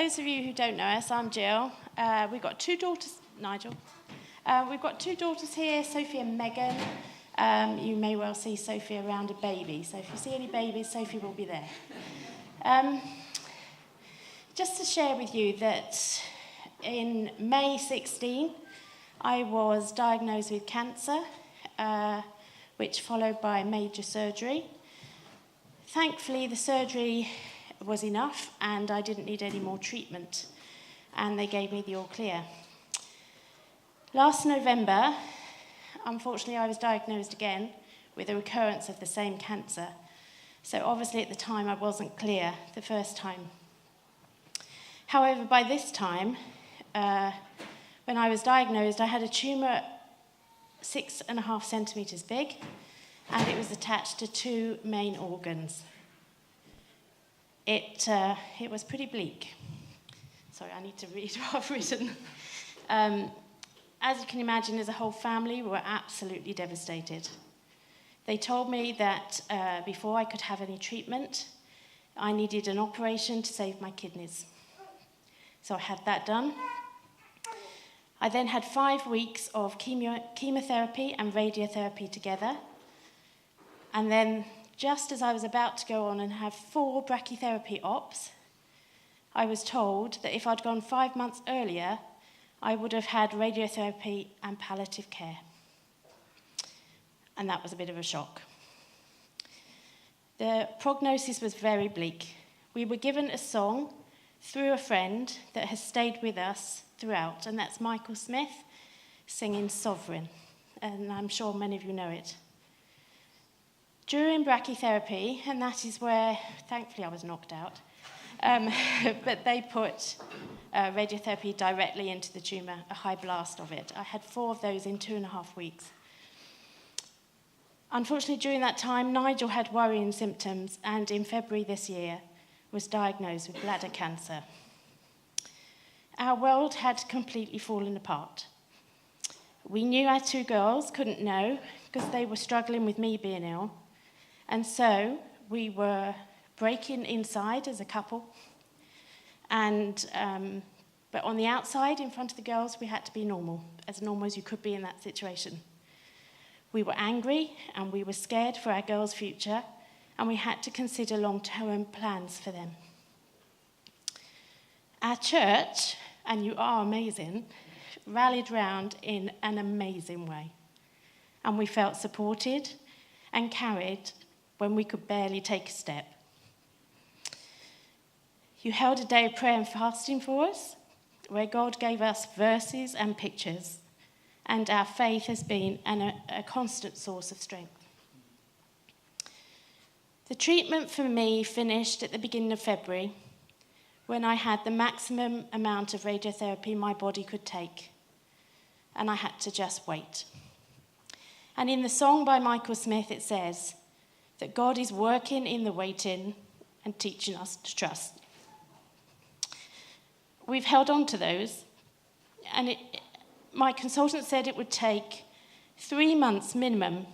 those of you who don't know us, I'm Jill. We've got two daughters, Nigel. We've got two daughters here, Sophie and Megan. You may well see Sophie around a baby, so if you see any babies, Sophie will be there. Just to share with you that in May 16, I was diagnosed with cancer, which followed by major surgery. Thankfully, the surgery was enough and I didn't need any more treatment, and they gave me the all clear. Last November, unfortunately, I was diagnosed again with a recurrence of the same cancer. So obviously at the time I wasn't clear the first time. However, by this time, when I was diagnosed, I had a tumour 6.5 centimetres big, and it was attached to two main organs. It was pretty bleak. Sorry, I need to read what I've written. As you can imagine, as a whole family, we were absolutely devastated. They told me that before I could have any treatment, I needed an operation to save my kidneys. So I had that done. I then had 5 weeks of chemotherapy and radiotherapy together. And then, just as I was about to go on and have 4 brachytherapy ops, I was told that if I'd gone 5 months earlier, I would have had radiotherapy and palliative care. And that was a bit of a shock. The prognosis was very bleak. We were given a song through a friend that has stayed with us throughout, and that's Michael Smith singing Sovereign, and I'm sure many of you know it. During brachytherapy, and that is where, thankfully I was knocked out, but they put radiotherapy directly into the tumour, a high blast of it. I had 4 of those in 2.5 weeks. Unfortunately, during that time, Nigel had worrying symptoms, and in February this year was diagnosed with bladder cancer. Our world had completely fallen apart. We knew our 2 girls couldn't know because they were struggling with me being ill, and so we were breaking inside as a couple, and but on the outside, in front of the girls, we had to be normal as you could be in that situation. We were angry and we were scared for our girls' future, and we had to consider long-term plans for them. Our church, and you are amazing, rallied round in an amazing way, and we felt supported and carried when we could barely take a step. You held a day of prayer and fasting for us, where God gave us verses and pictures, and our faith has been a constant source of strength. The treatment for me finished at the beginning of February, when I had the maximum amount of radiotherapy my body could take, and I had to just wait. And in the song by Michael Smith, it says that God is working in the waiting and teaching us to trust. We've held on to those, and my consultant said it would take 3 months minimum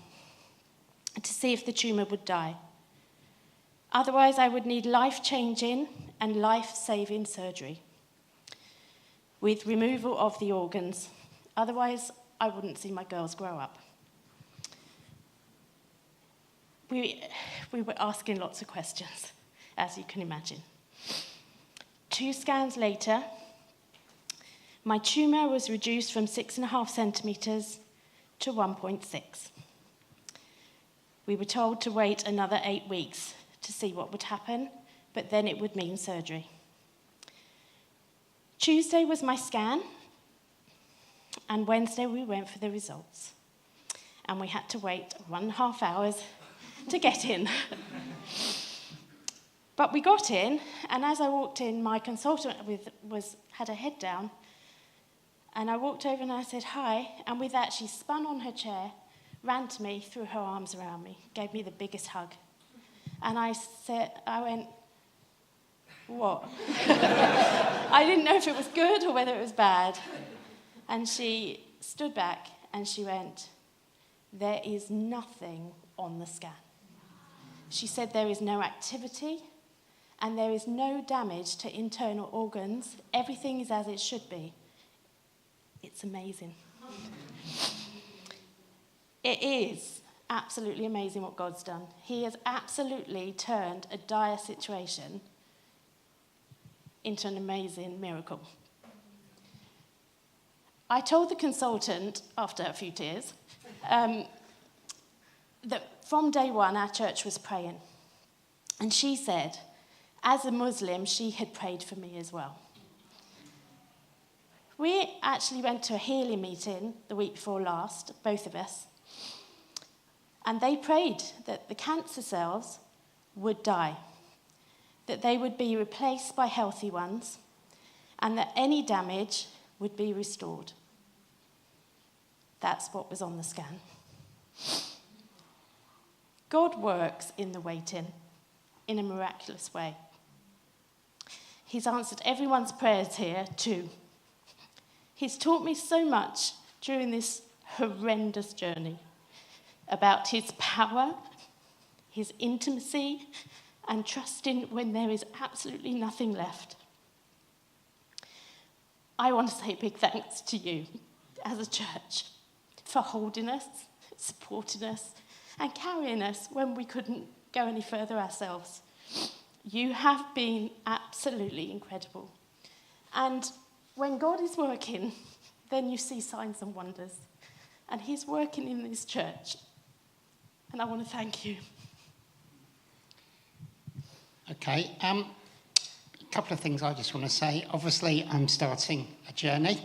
to see if the tumour would die. Otherwise, I would need life-changing and life-saving surgery with removal of the organs. Otherwise, I wouldn't see my girls grow up. We were asking lots of questions, as you can imagine. 2 scans later, my tumour was reduced from 6.5 centimetres to 1.6. We were told to wait another 8 weeks to see what would happen, but then it would mean surgery. Tuesday was my scan, and Wednesday we went for the results. And we had to wait 1.5 hours to get in. But we got in, and as I walked in, my consultant had her head down, and I walked over and I said, "Hi," and with that she spun on her chair, ran to me, threw her arms around me, gave me the biggest hug. And I went, "What?" I didn't know if it was good or whether it was bad. And she stood back and she went, "There is nothing on the scan." She said there is no activity and there is no damage to internal organs. Everything is as it should be. It's amazing. It is absolutely amazing what God's done. He has absolutely turned a dire situation into an amazing miracle. I told the consultant, after a few tears, that from day one our church was praying. And she said, as a Muslim, she had prayed for me as well. We actually went to a healing meeting the week before last, both of us, and they prayed that the cancer cells would die, that they would be replaced by healthy ones, and that any damage would be restored. That's what was on the scan. God works in the waiting in a miraculous way. He's answered everyone's prayers here too. He's taught me so much during this horrendous journey about his power, his intimacy, and trusting when there is absolutely nothing left. I want to say big thanks to you as a church for holding us, supporting us, and carrying us when we couldn't go any further ourselves. You have been absolutely incredible. And when God is working, then you see signs and wonders. And he's working in this church. And I want to thank you. Okay, a couple of things I just want to say. Obviously, I'm starting a journey.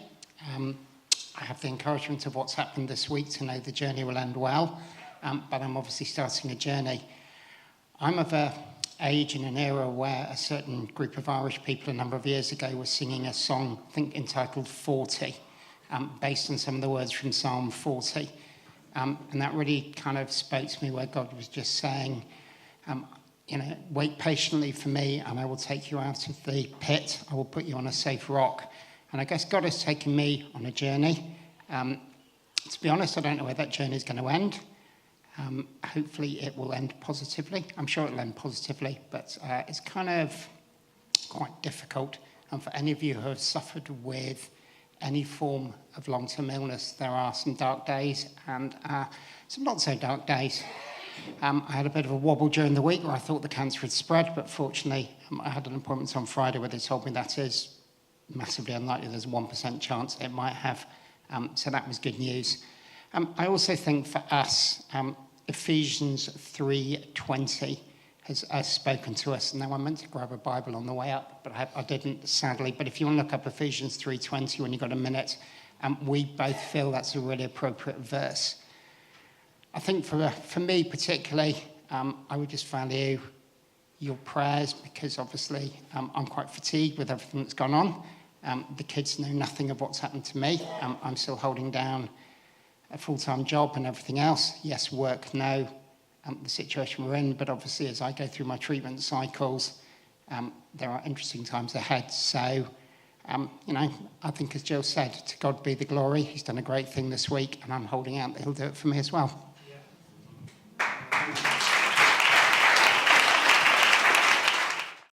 I have the encouragement of what's happened this week to know the journey will end well. But I'm obviously starting a journey. I'm of an age and an era where a certain group of Irish people a number of years ago was singing a song, I think entitled 40, based on some of the words from Psalm 40. And that really kind of spoke to me where God was just saying, wait patiently for me and I will take you out of the pit. I will put you on a safe rock. And I guess God has taken me on a journey. To be honest, I don't know where that journey is going to end. Hopefully it will end positively. I'm sure it will end positively, but it's kind of quite difficult. And for any of you who have suffered with any form of long-term illness, there are some dark days and some not so dark days. I had a bit of a wobble during the week where I thought the cancer had spread, but fortunately I had an appointment on Friday where they told me that is massively unlikely. There's a 1% chance it might have. So that was good news. I also think for us, Ephesians 3:20 has spoken to us. Now, I meant to grab a Bible on the way up, but I didn't, sadly. But if you want to look up Ephesians 3:20 when you've got a minute, we both feel that's a really appropriate verse. I think for me particularly, I would just value your prayers because obviously I'm quite fatigued with everything that's gone on. The kids know nothing of what's happened to me. I'm still holding down a full-time job and everything else. Yes, work, no, the situation we're in, but obviously as I go through my treatment cycles, there are interesting times ahead. So, I think as Jill said, to God be the glory. He's done a great thing this week and I'm holding out that he'll do it for me as well.